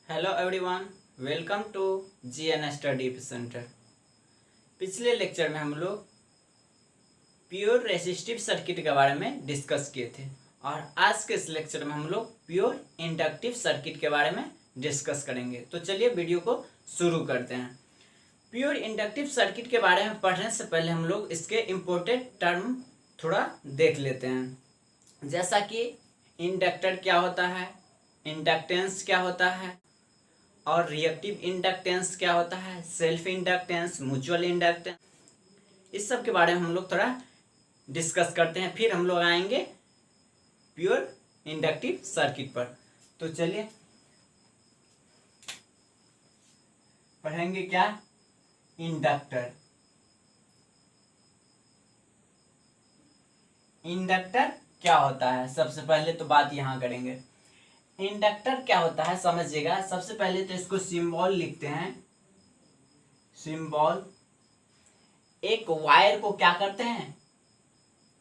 Hello everyone, welcome to GN study centre. पिछले lecture में हम लोग प्योर रेसिस्टिव सर्किट के बारे में डिस्कस किए थे और आज के इस लेक्चर में हम लोग प्योर इंडक्टिव सर्किट के बारे में डिस्कस करेंगे। तो चलिए वीडियो को शुरू करते हैं। प्योर इंडक्टिव सर्किट के बारे में पढ़ने से पहले हम लोग इसके इम्पोर्टेंट टर्म थोड़ा देख लेते हैं, जैसा कि इंडक्टर क्या होता है, इंडक्टेंस क्या होता है और रिएक्टिव इंडक्टेंस क्या होता है, सेल्फ इंडक्टेंस, म्यूचुअल इंडक्टेंस, इस सब के बारे में हम लोग थोड़ा डिस्कस करते हैं। फिर हम लोग आएंगे प्योर इंडक्टिव सर्किट पर। तो चलिए पढ़ेंगे क्या, इंडक्टर। इंडक्टर क्या होता है, सबसे पहले तो बात यहाँ करेंगे। इंडक्टर क्या होता है समझिएगा। सबसे पहले तो इसको सिंबल लिखते हैं। सिंबल, एक वायर को क्या करते हैं,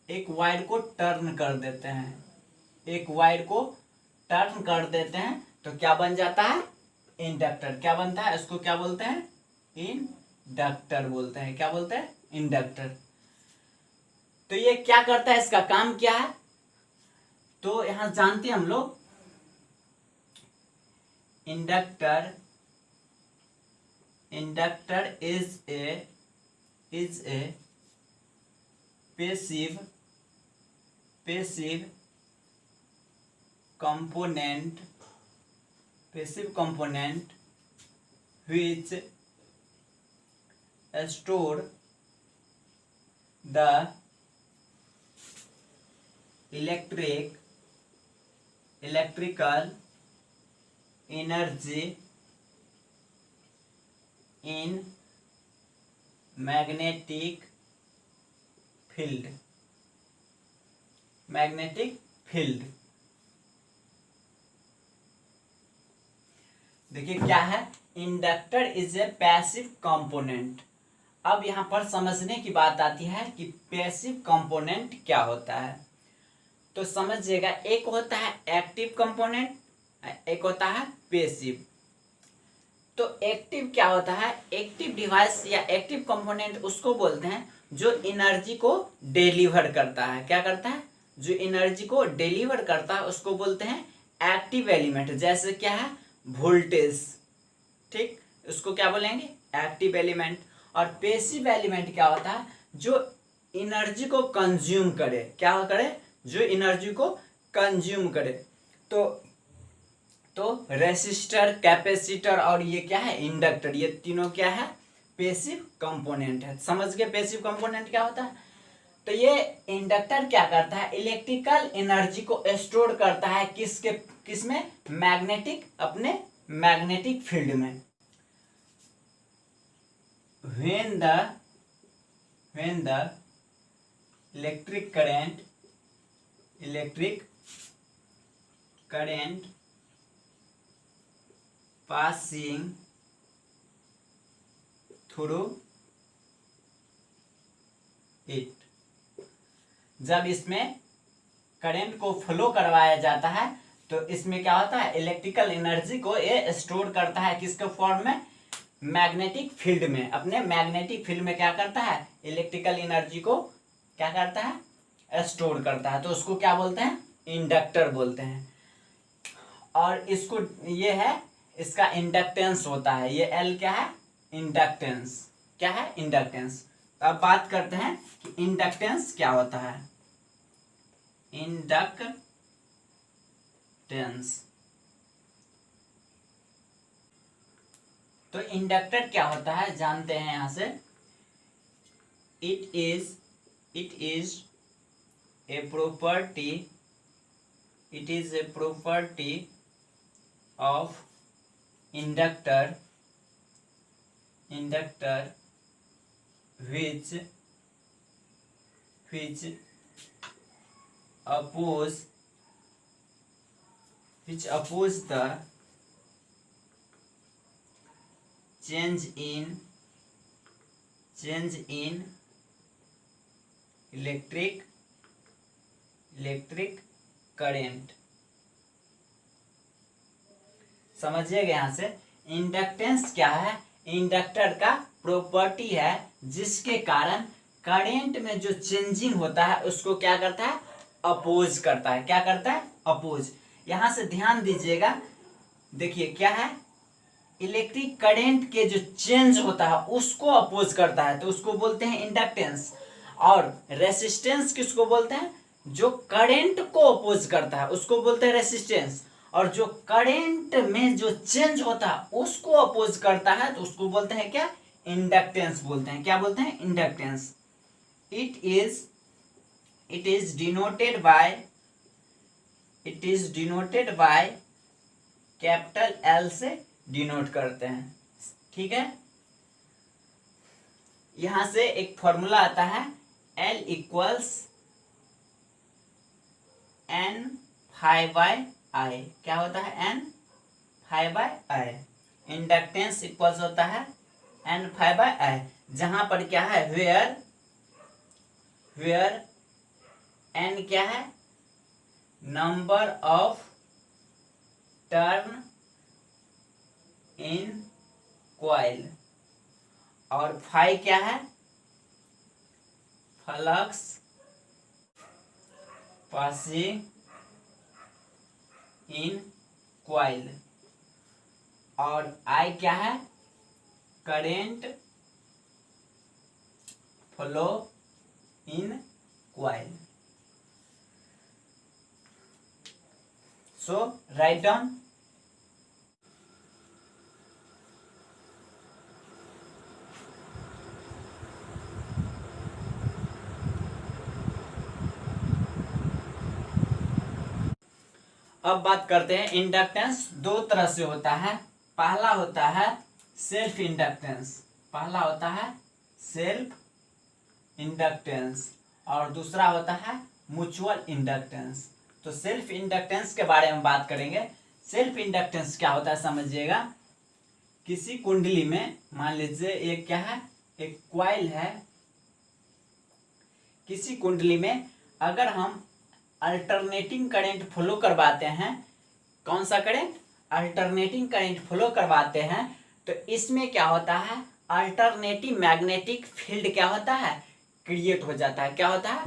एक वायर को टर्न कर देते हैं। एक वायर को टर्न कर देते हैं तो क्या बन जाता है, इंडक्टर। क्या बनता है, इसको क्या बोलते हैं, इंडक्टर बोलते हैं। क्या बोलते हैं, इंडक्टर। तो ये क्या करता है, इसका काम क्या है, तो यहां जानते हैं हम लोग। Inductor is a passive component which store the electrical energy in magnetic field। देखिए क्या है, inductor is a passive component. अब यहां पर समझने की बात आती है कि पैसिव कंपोनेंट क्या होता है। तो समझिएगा, एक होता है एक्टिव कंपोनेंट, एक होता है पैसिव। तो एक्टिव क्या होता है, एक्टिव डिवाइस या एक्टिव कंपोनेंट उसको बोलते हैं जो एनर्जी को डिलीवर करता है। क्या करता है, जो एनर्जी को डिलीवर करता है उसको बोलते हैं एक्टिव एलिमेंट। जैसे क्या है, वोल्टेज, ठीक, उसको क्या बोलेंगे, एक्टिव एलिमेंट। और पैसिव एलिमेंट क्या होता है, जो एनर्जी को कंज्यूम करे। क्या करे, जो एनर्जी को कंज्यूम करे। तो रेसिस्टर, कैपेसिटर और ये क्या है, इंडक्टर, ये तीनों क्या है, पैसिव कंपोनेंट है। समझ गए पैसिव कंपोनेंट क्या होता है। तो ये इंडक्टर क्या करता है, इलेक्ट्रिकल एनर्जी को स्टोर करता है किसमें, मैग्नेटिक, अपने मैग्नेटिक फील्ड में। when the electric current passing through it, जब इसमें करंट को फ्लो करवाया जाता है तो इसमें क्या होता है, इलेक्ट्रिकल एनर्जी को ये स्टोर करता है किसके फॉर्म में, मैग्नेटिक फील्ड में। अपने मैग्नेटिक फील्ड में क्या करता है, इलेक्ट्रिकल एनर्जी को क्या करता है, स्टोर करता है। तो उसको क्या बोलते हैं, इंडक्टर बोलते हैं। और इसको ये है, इसका इंडक्टेंस होता है, ये एल क्या है, इंडक्टेंस। क्या है, इंडक्टेंस। अब बात करते हैं कि इंडक्टेंस क्या होता है। इंडक्टेंस, तो इंडक्टर क्या होता है जानते हैं यहां से। It is a property of inductor which oppose the change in electric current। समझिएगा यहाँ से, इंडक्टेंस क्या है, इंडक्टर का प्रॉपर्टी है जिसके कारण करंट में जो चेंजिंग होता है उसको क्या करता है, अपोज करता है। क्या करता है, अपोज। यहां से ध्यान दीजिएगा, देखिए क्या है, इलेक्ट्रिक करंट के जो चेंज होता है उसको अपोज करता है तो उसको बोलते हैं इंडक्टेंस। और रेसिस्टेंस किसको बोलते हैं, जो करंट को अपोज करता है उसको बोलते हैं रेसिस्टेंस। और जो करंट में जो चेंज होता है उसको अपोज करता है तो उसको बोलते हैं क्या, इंडक्टेंस बोलते हैं। क्या बोलते हैं, inductance. It is denoted by capital L से डिनोट करते हैं। ठीक है, यहां से एक फॉर्मूला आता है, L equals N five by I. क्या होता है, N five by I. Inductance equals होता है N फाइव बाई आई, जहां पर क्या है, वेयर N क्या है, number of turn in coil, और फाई क्या है, फ्लक्स पासिंग इन कॉइल, और आई क्या है, current flow in coil. So write down. अब बात करते हैं, इंडक्टेंस दो तरह से होता है। पहला होता है सेल्फ इंडक्टेंस, पहला होता है सेल्फ इंडक्टेंस, और दूसरा होता है म्यूचुअल इंडक्टेंस। तो सेल्फ इंडक्टेंस के बारे में बात करेंगे। सेल्फ इंडक्टेंस क्या होता है समझिएगा, किसी कुंडली में मान लीजिए एक क्या है, एक कॉइल है, किसी कुंडली में अगर हम अल्टरनेटिंग करंट फ्लो करवाते हैं, कौन सा करंट, अल्टरनेटिंग करंट फ्लो करवाते हैं, तो इसमें क्या होता है, अल्टरनेटिंग मैग्नेटिक फील्ड क्या होता है, क्रिएट हो जाता है। क्या होता है,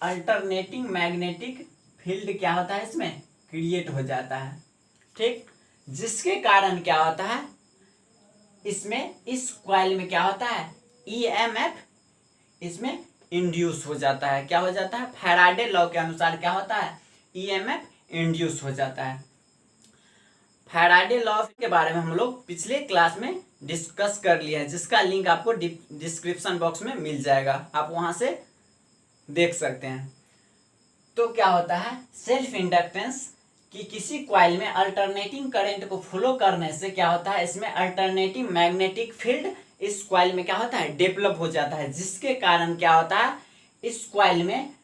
अल्टरनेटिंग मैग्नेटिक फील्ड क्या होता है, इसमें क्रिएट हो जाता है। ठीक, जिसके कारण क्या होता है, इसमें इस कॉइल में क्या होता है, ईएमएफ इसमें इंड्यूस हो जाता है। क्या हो जाता है, फैराडे लॉ के अनुसार क्या होता है, ईएमएफ इंड्यूस हो जाता है। फैराडे लॉ के बारे में हम लोग पिछले क्लास में डिस्कस कर लिया है, जिसका लिंक आपको डिस्क्रिप्शन बॉक्स में मिल जाएगा, आप वहां से देख सकते हैं। तो क्या होता है, सेल्फ इंडक्टेंस, कि किसी कॉइल में अल्टरनेटिंग करंट को फ्लो करने से क्या होता है, इसमें अल्टरनेटिंग मैग्नेटिक फील्ड इस कॉइल में क्या होता है, डेवलप हो जाता है, जिसके कारण क्या होता है, इस कॉइल में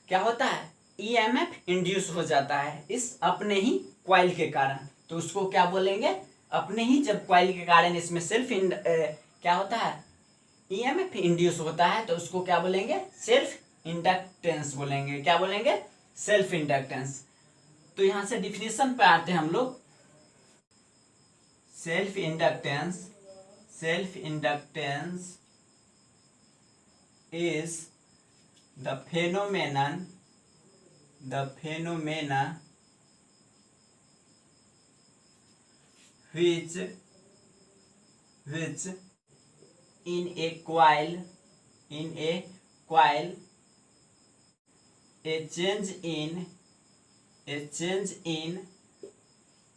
क्या होता है, ईएमएफ इंड्यूस हो जाता है इस अपने ही कॉइल के कारण। तो उसको क्या बोलेंगे, अपने ही जब कॉइल के कारण इसमें क्या होता है, ईएमएफ इंड्यूस होता है, तो उसको क्या बोलेंगे, सेल्फ इंडक्टेंस बोलेंगे। क्या बोलेंगे, सेल्फ इंडक्टेंस। तो यहां से डिफिनेशन पे आते हैं हम लोग। Self inductance is the phenomena which in a coil a change in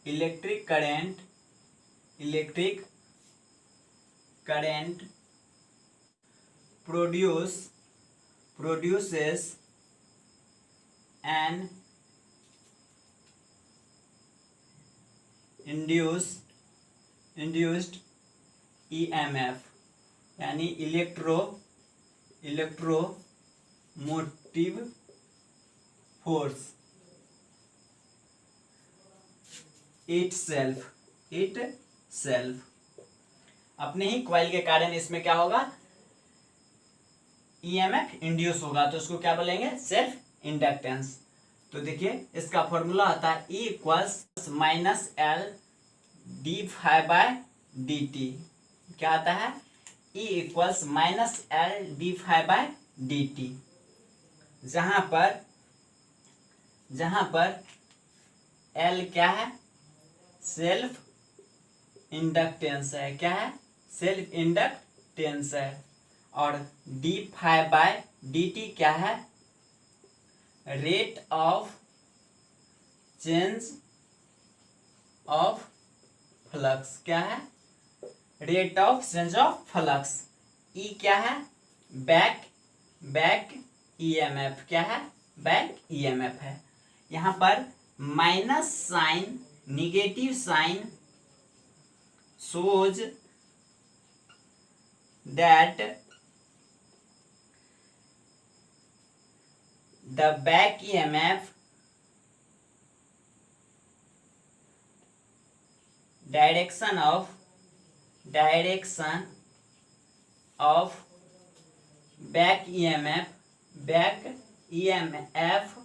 electric current produces an induced EMF, यानी इलेक्ट्रोमोटिव फोर्स itself अपने ही कॉइल के कारण इसमें क्या होगा, ईएमएफ इंड्यूस होगा, तो उसको क्या बोलेंगे, सेल्फ इंडक्टेंस। तो देखिए इसका फॉर्मूला आता है E equals minus L D phi by D T क्या आता है, E equals minus L D phi by D T, जहां पर L क्या है, सेल्फ इंडक्टेंस है, क्या है, सेल्फ इंडक्टेंस है, और D phi by D T क्या है, rate of change of flux, क्या है, rate of change of flux. E क्या है, बैक ईएमएफ, क्या है, बैक ईएमएफ है। यहाँ पर minus sign, negative sign shows that the back EMF direction of back EMF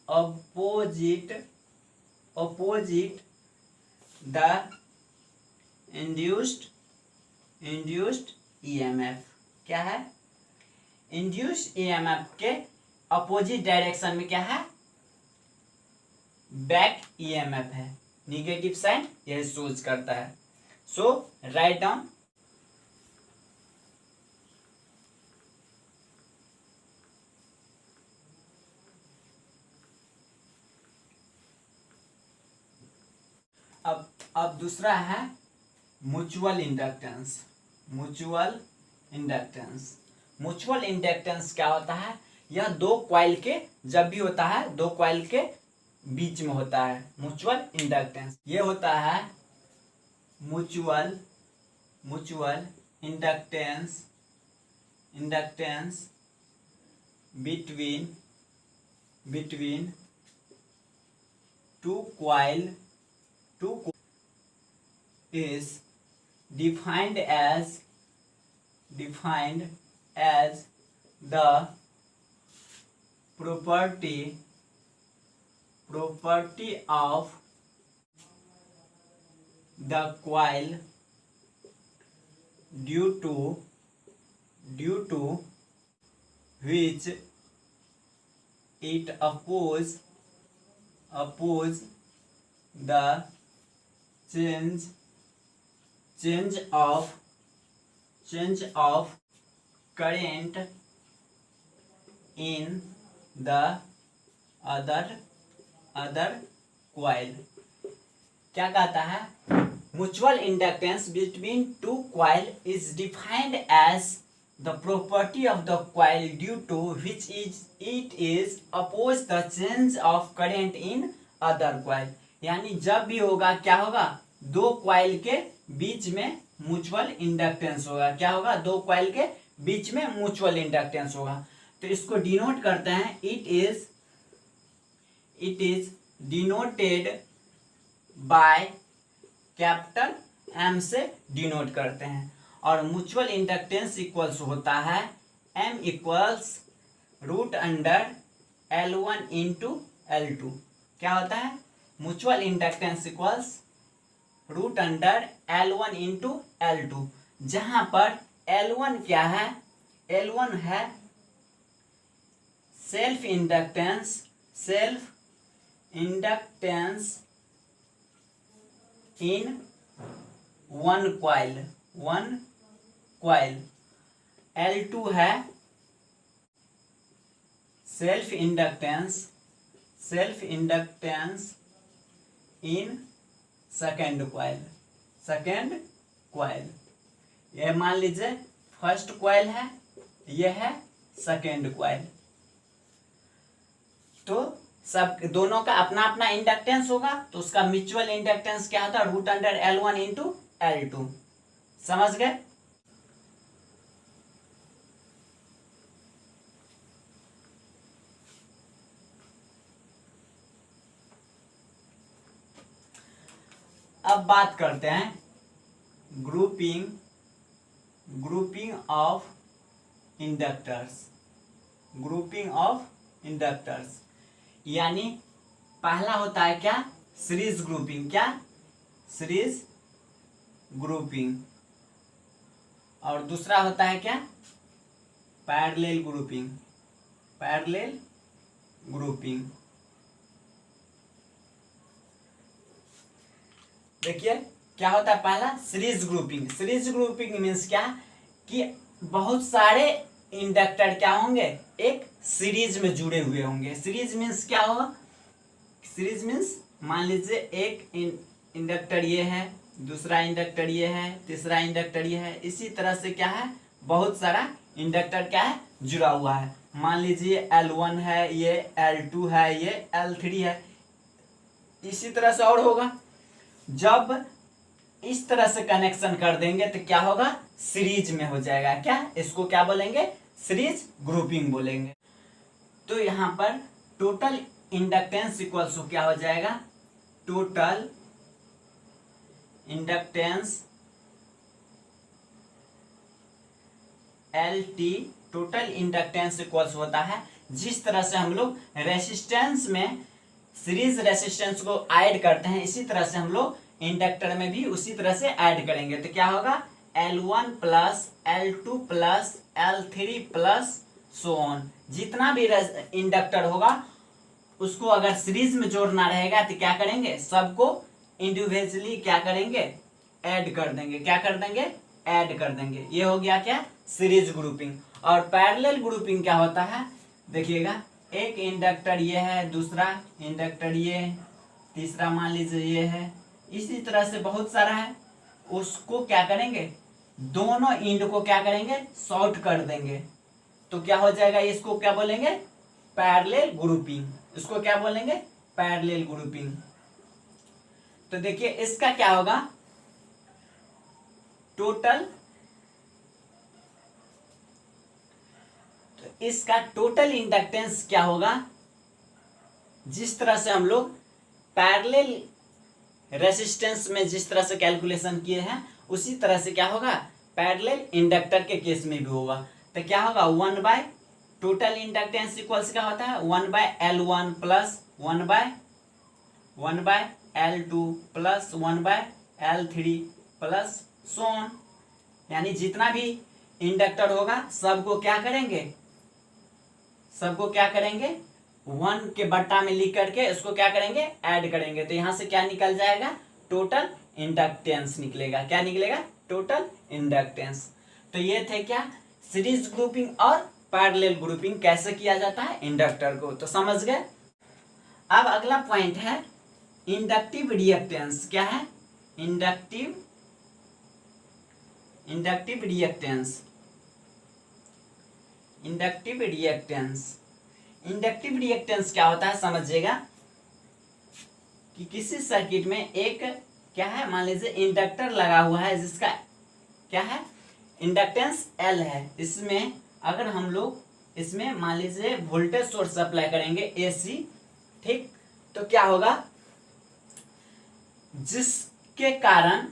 opposite the induced EMF, क्या है, इंड्यूस्ड EMF के अपोजिट डायरेक्शन में क्या है, बैक EMF है, निगेटिव साइन यह सोच करता है। सो राइट डाउन, अब दूसरा है म्यूचुअल इंडक्टेंस। म्यूचुअल इंडक्टेंस क्या होता है, यह दो कॉइल के, जब भी होता है दो कॉइल के बीच में होता है म्यूचुअल इंडक्टेंस। ये होता है mutual inductance between two coil is defined as the property of the coil due to which it oppose the change of current in the other coil। क्या कहता है, mutual inductance between two coil is defined as the property of the coil due to which it is oppose the change of current in other coil. यानी जब भी होगा क्या होगा, दो कॉइल के बीच में म्यूचुअल इंडक्टेंस होगा, क्या होगा, दो कॉइल के बीच में म्यूचुअल इंडक्टेंस होगा। तो इसको डिनोट करते हैं, it is denoted by capital M से डिनोट करते हैं, और म्यूचुअल इंडक्टेंस इक्वल्स होता है M equals root under L1 into L2। क्या होता है, mutual inductance equals root under L1 into L2, जहां पर L1 क्या है, L1 है self inductance in one coil. L2 है self inductance in second coil. यह मान लीजिए फर्स्ट कॉइल है, यह है सेकेंड कॉइल। तो सब दोनों का अपना अपना इंडक्टेंस होगा, तो उसका म्यूचुअल इंडक्टेंस क्या होता है, root under L1 into L2। समझ गए। अब बात करते हैं ग्रुपिंग ऑफ इंडक्टर्स। यानी पहला होता है क्या, सीरीज ग्रुपिंग। क्या, सीरीज ग्रुपिंग। और दूसरा होता है क्या, पैरेलल ग्रुपिंग, पैरेलल ग्रुपिंग। देखिए क्या होता है, पहला series grouping. Series grouping means क्या कि बहुत सारे इंडक्टर क्या होंगे, एक सीरीज में जुड़े हुए होंगे। सीरीज मीन्स क्या होगा, सीरीज मीन्स मान लीजिए एक इंडक्टर ये है, दूसरा इंडक्टर ये है, तीसरा इंडक्टर ये है, इसी तरह से क्या है, बहुत सारा इंडक्टर क्या है, जुड़ा हुआ है। मान लीजिए L1 है, ये L2 है, ये L3 है, इसी तरह से और होगा। जब इस तरह से कनेक्शन कर देंगे तो क्या होगा, सीरीज में हो जाएगा। क्या, इसको क्या बोलेंगे, सीरीज ग्रुपिंग बोलेंगे। तो यहाँ पर टोटल इंडक्टेंस इक्वल्स टू क्या हो जाएगा, total inductance LT, total inductance equals होता है, जिस तरह से हम लोग रेसिस्टेंस में सीरीज रेसिस्टेंस को ऐड करते हैं, इसी तरह से हम लोग इंडक्टर में भी उसी तरह से ऐड करेंगे। तो क्या होगा, L1 plus L2 plus L3 plus so on. जितना भी इंडक्टर होगा उसको अगर सीरीज में जोड़ना रहेगा तो क्या करेंगे, सबको इंडिविजुअली क्या करेंगे, ऐड कर देंगे। क्या कर देंगे, ऐड कर देंगे। ये हो गया क्या, सीरीज ग्रुपिंग। और पैरेलल ग्रुपिंग क्या होता है, देखिएगा एक इंडक्टर ये है, दूसरा इंडक्टर ये, तीसरा मान लीजिए ये है, इसी तरह से बहुत सारा है। उसको क्या करेंगे, दोनों इंड को क्या करेंगे, शॉर्ट कर देंगे। तो क्या हो जाएगा, इसको क्या बोलेंगे, पैरेलल ग्रुपिंग। इसको क्या बोलेंगे, पैरेलल ग्रुपिंग। तो देखिए इसका क्या होगा, टोटल, तो इसका टोटल इंडक्टेंस क्या होगा, जिस तरह से हम लोग पैरेलल रेसिस्टेंस में जिस तरह से कैलकुलेशन किए हैं उसी तरह से क्या होगा, पैरेलल इंडक्टर के केस में भी होगा। तो क्या होगा, 1 बाय टोटल इंडक्टेंस इक्वल्स क्या होता है, 1 by L1 plus 1 by L2 plus 1 by L3 plus so on. यानी जितना भी इंडक्टर होगा सबको क्या करेंगे, सबको क्या करेंगे, 1 के बट्टा में लिख करके इसको क्या करेंगे, ऐड करेंगे। तो यहां से क्या निकल जाएगा, टोटल इंडक्टेंस निकलेगा। क्या निकलेगा, टोटल इंडक्टेंस। तो ये थे क्या, सीरीज ग्रुपिंग और पैरेलल ग्रुपिंग कैसे किया जाता है इंडक्टर को, तो समझ गए। अब अगला पॉइंट है इंडक्टिव रिएक्टेंस। क्या है, inductive reactance. Inductive reactance, inductive reactance क्या होता है समझिएगा, कि किसी सर्किट में एक क्या है, मान लीजिए इंडक्टर लगा हुआ है जिसका क्या है, इंडक्टेंस L है। इसमें अगर हम लोग इसमें मान लीजिए वोल्टेज सोर्स अप्लाई करेंगे AC, ठीक, तो क्या होगा, जिसके कारण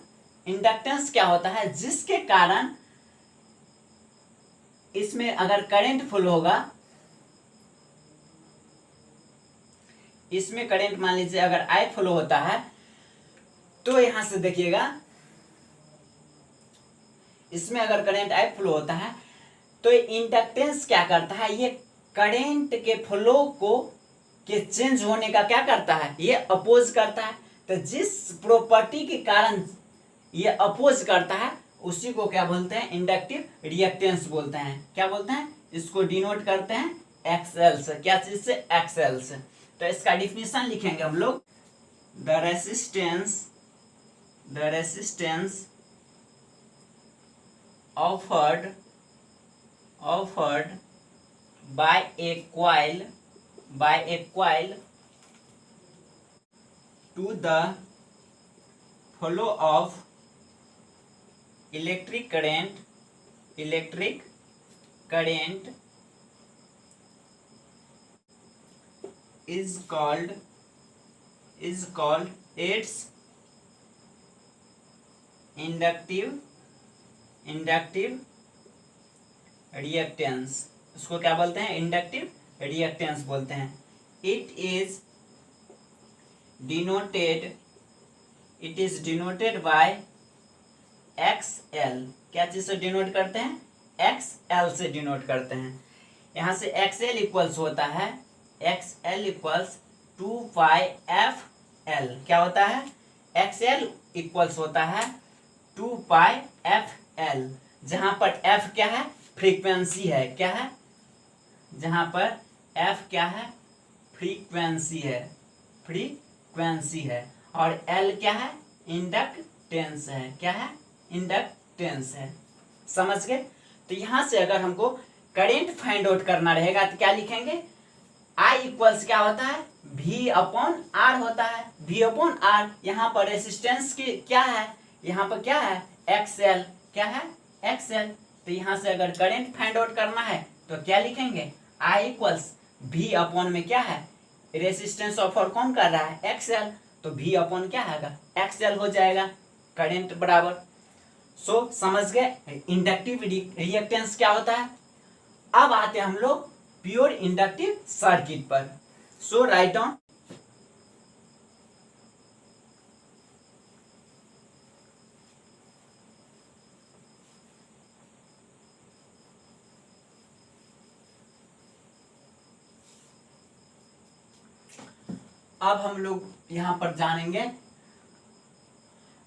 इंडक्टेंस क्या होता है, जिसके कारण इसमें अगर करंट फ्लो होगा, इसमें करंट मान लीजिए अगर I फ्लो होता है, तो यहां से देखिएगा इसमें अगर करंट I फ्लो होता है तो इंडक्टेंस क्या करता है, ये करंट के फ्लो को के चेंज होने का क्या करता है, ये अपोज करता है। तो जिस प्रॉपर्टी के कारण ये अपोज करता है उसी को क्या बोलते हैं, इंडक्टिव रिएक्टेंस बोलते हैं। क्या बोलते हैं, इसको डिनोट करते हैं XL से। क्या चीज से, XL से। तो इसका डिफिनेशन लिखेंगे हम लोग, the resistance offered by a coil to the flow of electric current is called its inductive reactance. इसको क्या बोलते हैं, इंडक्टिव रिएक्टेंस बोलते हैं। It is denoted it is denoted bye XL। क्या चीज से डिनोट करते हैं? XL से डिनोट करते हैं। यहाँ से XL इक्वल्स होता है, XL इक्वल्स 2πfl। क्या होता है? XL इक्वल्स होता है 2πfl, जहां पर F क्या है? फ्रीक्वेंसी है। क्या है? जहां पर F क्या है? फ्रीक्वेंसी है, फ्रीक्वेंसी है। और L क्या है? इंडक्टेंस है। क्या है? इंडक्टेंस है। समझ गए? तो यहां से अगर हमको करेंट फाइंड आउट करना रहेगा तो क्या लिखेंगे? I इक्वल्स क्या होता है? V अपॉन R होता है। V upon R। यहाँ पर रेसिस्टेंस की क्या है? यहाँ पर क्या है? XL। क्या है? XL। तो यहाँ से अगर करंट फाइंड आउट करना है तो क्या लिखेंगे? I इक्वल्स V अपॉन में क्या है? रेसिस्टेंस ऑफर कौन कर रहा है? XL। तो V अपॉन क्या है? XL हो जाएगा करंट बराबर। सो समझ गए इंडक्टिव रिएक्टेंस क्या होता है। अब आते हैं हम लोग प्योर इंडक्टिव सर्किट पर। सो राइट डाउन। अब हम लोग यहां पर जानेंगे,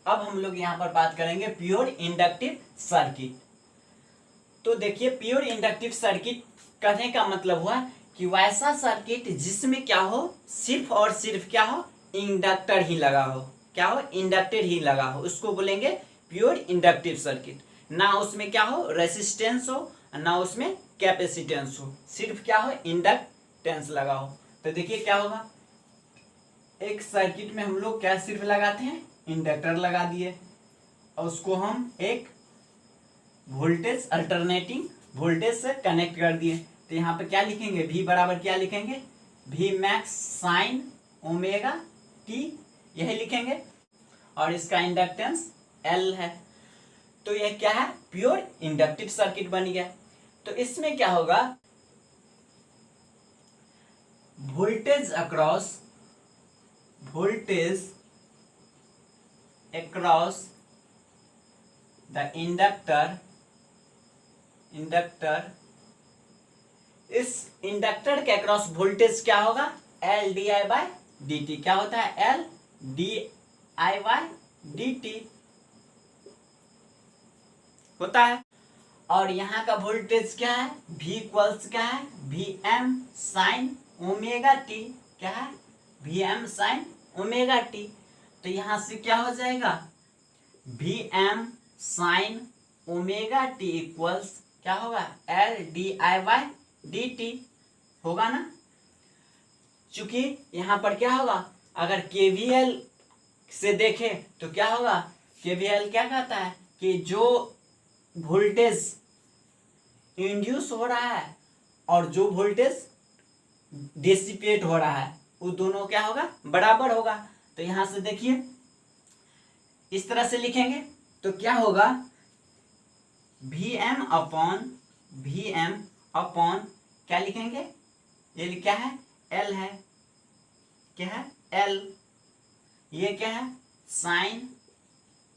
अब हम लोग यहां पर बात करेंगे प्योर इंडक्टिव सर्किट। तो देखिए प्योर इंडक्टिव सर्किट कहने का मतलब हुआ कि वैसा सर्किट जिसमें क्या हो? सिर्फ और सिर्फ क्या हो? इंडक्टर ही लगा हो। क्या हो? इंडक्टर ही लगा हो, उसको बोलेंगे प्योर इंडक्टिव सर्किट। ना उसमें क्या हो? रेसिस्टेंस हो, ना उसमें कैपेसिटेंस हो, सिर्फ क्या हो? इंडक्टेंस लगा हो। तो देखिए क्या होगा, एक सर्किट में हम लोग क्या सिर्फ लगाते हैं? इंडक्टर लगा दिए और उसको हम एक वोल्टेज अल्टरनेटिंग वोल्टेज से कनेक्ट कर दिए। तो यहाँ पे क्या लिखेंगे? V बराबर क्या लिखेंगे? V max sine omega T, यही लिखेंगे। और इसका इंडक्टेंस L है। तो यह क्या है? प्योर इंडक्टिव सर्किट बन गया। तो इसमें क्या होगा? वोल्टेज अक्रॉस द इंडक्टर, इस इंडक्टर के अक्रॉस वोल्टेज क्या होगा? L D I by D T. क्या होता है? L D I by D T होता है। और यहाँ का वोल्टेज क्या है? V इक्वल्स क्या है? V M sine omega T. क्या है? V M sine omega T. तो यहाँ से क्या हो जाएगा? V M sine omega T equals क्या होगा? L D I by D T होगा ना। चूंकि यहाँ पर क्या होगा, अगर KVL से देखें तो क्या होगा? KVL क्या कहता है कि जो वोल्टेज इंड्यूस हो रहा है और जो वोल्टेज डिसिपेट हो रहा है वो दोनों क्या होगा? बराबर होगा। तो यहां से देखिए इस तरह से लिखेंगे तो क्या होगा? Vm अपॉन क्या लिखेंगे? ये क्या है? L है। क्या है? L। ये क्या है? Sine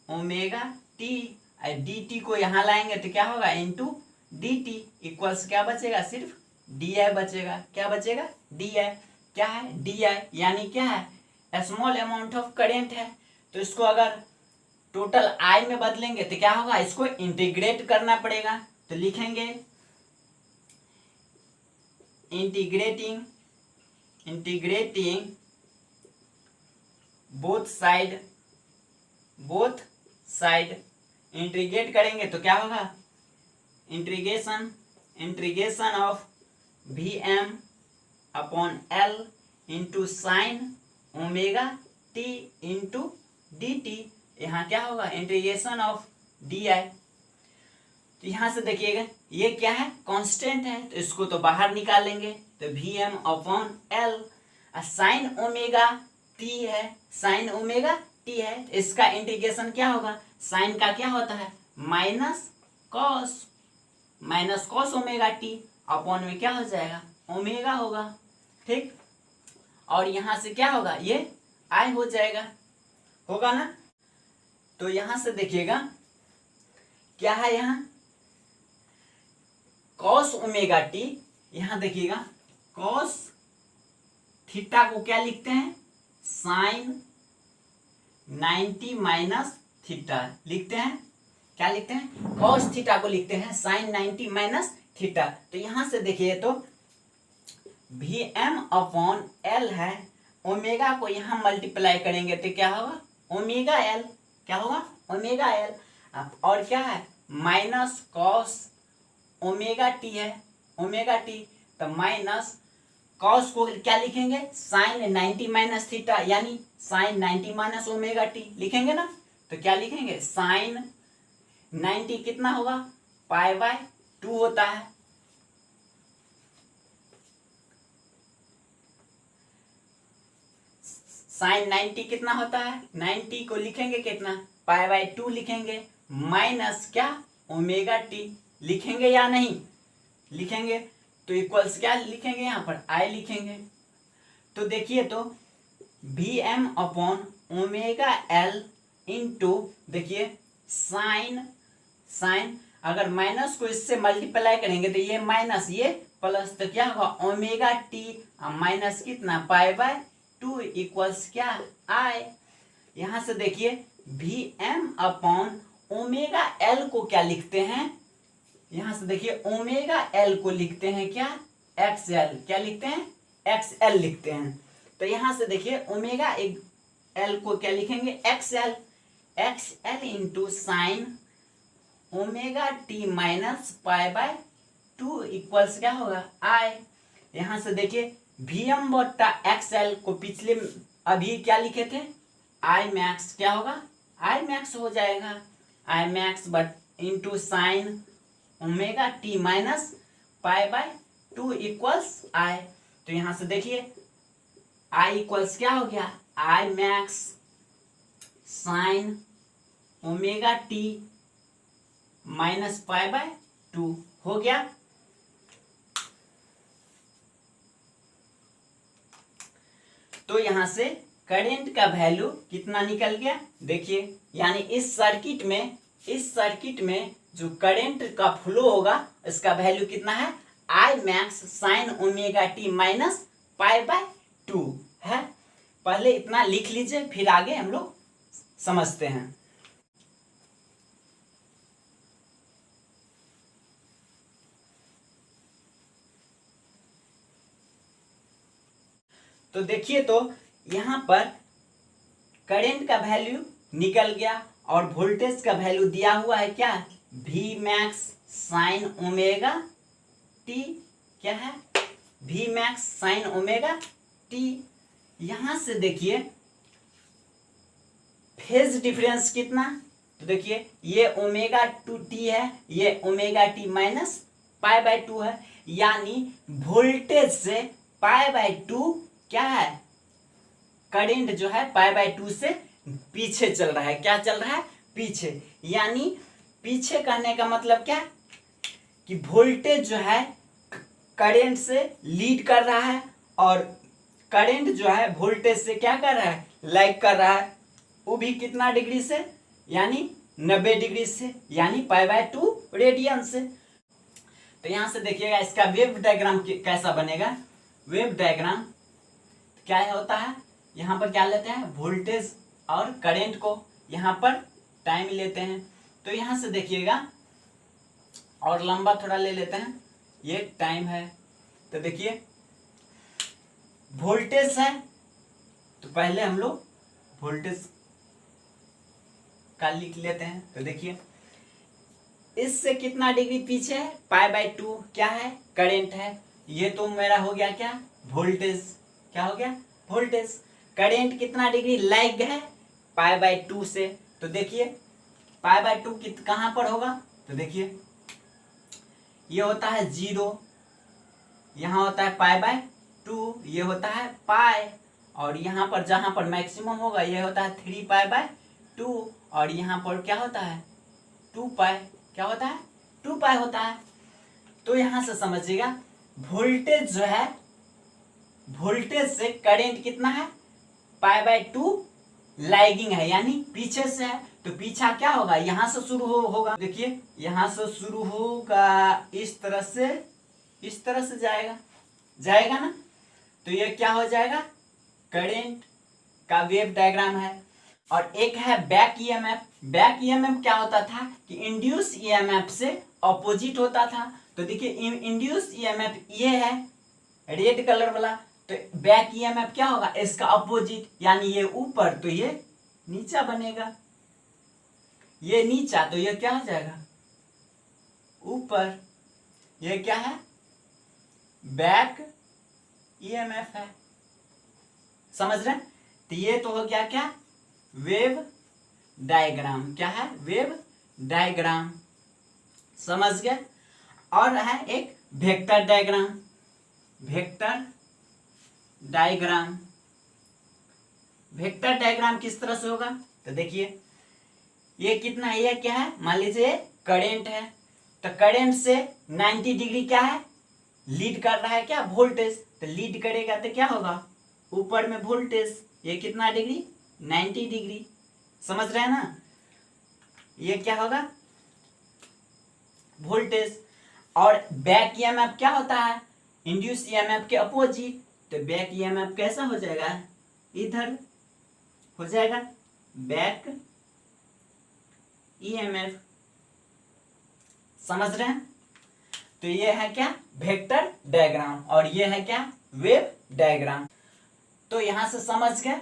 omega T. D T को यहां लाएंगे तो क्या होगा? इनटू डी टी इक्वल्स क्या बचेगा? सिर्फ डी आई बचेगा। क्या बचेगा? D I. क्या है? डी आई यानी क्या है? स्मॉल अमाउंट ऑफ करेंट है। तो इसको अगर टोटल आई में बदलेंगे तो क्या होगा? इसको इंटीग्रेट करना पड़ेगा। तो लिखेंगे इंटीग्रेटिंग बोथ साइड इंटीग्रेट करेंगे तो क्या होगा? Integration of V M upon L into sine omega T into D T. यहाँ क्या होगा? Integration of D I. तो यहाँ से देखिएगा ये क्या है? कांस्टेंट है, तो इसको तो बाहर निकालेंगे तो V M upon L. Sine omega T है, साइन ओमेगा टी है, इसका इंटीग्रेशन क्या होगा? साइन का क्या होता है? Minus cos omega T upon में क्या हो जाएगा? ओमेगा होगा। ठीक। और यहां से क्या होगा? ये आई हो जाएगा, होगा ना। तो यहां से देखिएगा क्या है, यहाँ कॉस ओमेगा टी, यहां देखिएगा कॉस थीटा को क्या लिखते हैं, साइन 90 माइनस थीटा लिखते हैं। क्या लिखते हैं, कॉस थीटा को लिखते हैं साइन 90 माइनस थीटा। तो यहां से देखिए तो वी एम अपॉन एल है, ओमेगा को यहां मल्टीप्लाई करेंगे तो क्या होगा, ओमेगा एल, क्या होगा, ओमेगा एल। और क्या है, माइनस कॉस ओमेगा टी है, ओमेगा टी, तो माइनस कॉस को क्या लिखेंगे, साइन 90 माइनस थीटा, यानी साइन 90 माइनस ओमेगा टी लिखेंगे ना। तो क्या लिखेंगे, साइन 90 कितना होगा, पाई बाय 2 होता है। साइन 90 कितना होता है, 90 को लिखेंगे कितना, पाई बाय 2 लिखेंगे, माइनस क्या, ओमेगा टी लिखेंगे या नहीं लिखेंगे। तो इक्वल्स क्या लिखेंगे, यहाँ पर आई लिखेंगे। तो देखिए तो V M upon omega L into, देखिए साइन, साइन अगर माइनस को इससे मल्टीप्लाई करेंगे तो ये माइनस ये प्लस, तो क्या होगा, ओमेगा टी माइनस कितना, पाई बाय 2 इक्वल्स क्या, आई। यहां से देखिए V M upon omega L को क्या लिखते हैं, यहां से देखिए ओमेगा एल को लिखते हैं क्या, एक्स एल, क्या लिखते हैं, एक्स एल लिखते हैं। तो यहां से देखिए ओमेगा एल को क्या लिखेंगे, x L, x L into sine omega T minus pi by 2 equals क्या होगा, आई। यहां से देखिए वी एम बट्टा एक्स एल को पिछले अभी क्या लिखे थे, आई मैक्स, क्या होगा, आई मैक्स हो जाएगा, I max but into sine omega T minus pi by 2 equals I. तो यहां से देखिए आई इक्वल्स क्या हो गया, I max sine omega T minus pi by 2 हो गया। तो यहां से करंट का वैल्यू कितना निकल गया, देखिए, यानी इस सर्किट में जो करंट का फ्लो होगा इसका वैल्यू कितना है, I max sine omega T minus pi by 2 है। पहले इतना लिख लीजिए, फिर आगे हम लोग समझते हैं। तो देखिए तो यहां पर करंट का वैल्यू निकल गया और वोल्टेज का वैल्यू दिया हुआ है क्या, V max sine omega T, क्या है, V max sine omega T. यहां से देखिए फेज डिफरेंस कितना, तो देखिए ये ओमेगा 2 टी है, ये omega T minus pi by 2 है, यानी वोल्टेज से पाई बाय 2 क्या है, करंट जो है पाई बाय 2 से पीछे चल रहा है, क्या चल रहा है, पीछे। यानी पीछे कहने का मतलब क्या, कि वोल्टेज जो है करंट से लीड कर रहा है और करंट जो है वोल्टेज से क्या कर रहा है, लैग कर रहा है, वो भी कितना डिग्री से, यानी 90 डिग्री से, यानी पाई बाय 2 रेडियन से। तो यहां से देखिएगा इसका वेव डायग्राम कैसा बनेगा, वेव डायग्राम क्या होता है, यहाँ पर क्या लेते हैं, वोल्टेज और करंट को, यहाँ पर टाइम लेते हैं। तो यहाँ से देखिएगा और लंबा थोड़ा ले लेते हैं, ये टाइम है। तो देखिए वोल्टेज है, तो पहले हम लोग वोल्टेज का लिख लेते हैं। तो देखिए इससे कितना डिग्री पीछे है, पाई बाय 2 क्या है, करंट है, ये तो मेरा हो गया क्या, वोल्टेज, क्या हो गया, वोल्टेज। करंट कितना डिग्री लैग है, पाई बाय 2 से। तो देखिए पाई बाय 2 कहां पर होगा, तो देखिए ये होता है 0, यहां होता है पाई बाय 2, ये होता है पाई, और यहां पर जहां पर मैक्सिमम होगा ये होता है 3 पाई बाय 2, और यहां पर क्या होता है 2 पाई, क्या होता है 2 पाई होता है। तो यहां से समझिएगा वोल्टेज जो है, वोल्टेज से करंट कितना है, पाई बाय 2 लैगिंग है, यानी पीछे से है। तो पीछा क्या होगा, यहाँ से शुरू होगा, देखिए यहाँ से शुरू होगा, इस तरह से जाएगा ना। तो ये क्या हो जाएगा, करंट का वेव डायग्राम है। और एक है बैक ईएमएफ। बैक ईएमएफ क्या होता था कि इंड्यूस ईएमएफ से अपोजिट होता था। तो देखिए इंड्यूस ईएमएफ ये है रेड कलर वाला, तो बैक ईएमएफ क्या होगा, इसका अपोजिट, यानी ये ऊपर तो ये नीचा बनेगा, ये नीचा तो ये क्या हो जाएगा ऊपर। ये क्या है, बैक ईएमएफ है, समझ रहे हैं। तो ये तो हो गया क्या, वेव डायग्राम। क्या है, वेव डायग्राम, समझ गए। और है एक vector diagram. Vector diagram, vector diagram किस तरह से होगा, तो देखिए ये कितना है, ये क्या है, मान लीजिए करंट है, तो करंट से 90 डिग्री क्या है, लीड कर रहा है क्या, वोल्टेज। तो लीड करेगा तो क्या होगा, ऊपर में वोल्टेज, ये कितना डिग्री, 90 डिग्री, समझ रहे हैं ना। ये क्या होगा, वोल्टेज। और बैक ईएमएफ क्या होता है, इंड्यूस ईएमएफ के अपोजिट। तो बैक ईएमएफ कैसा हो जाएगा, इधर हो जाएगा बैक ईएमएफ, समझ रहे हैं। तो ये है क्या, वेक्टर डायग्राम, और ये है क्या, वेव डायग्राम। तो यहां से समझ गए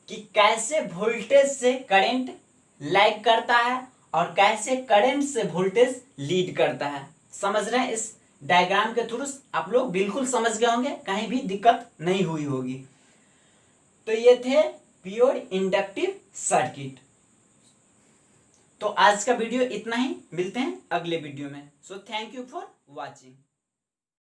कि कैसे वोल्टेज से करंट लैग करता है और कैसे करंट से वोल्टेज लीड करता है, समझ रहे हैं। इस डायग्राम के थ्रू आप लोग बिल्कुल समझ गए होंगे, कहीं भी दिक्कत नहीं हुई होगी। तो ये थे प्योर इंडक्टिव सर्किट। तो आज का वीडियो इतना ही, मिलते हैं अगले वीडियो में। So thank you for watching.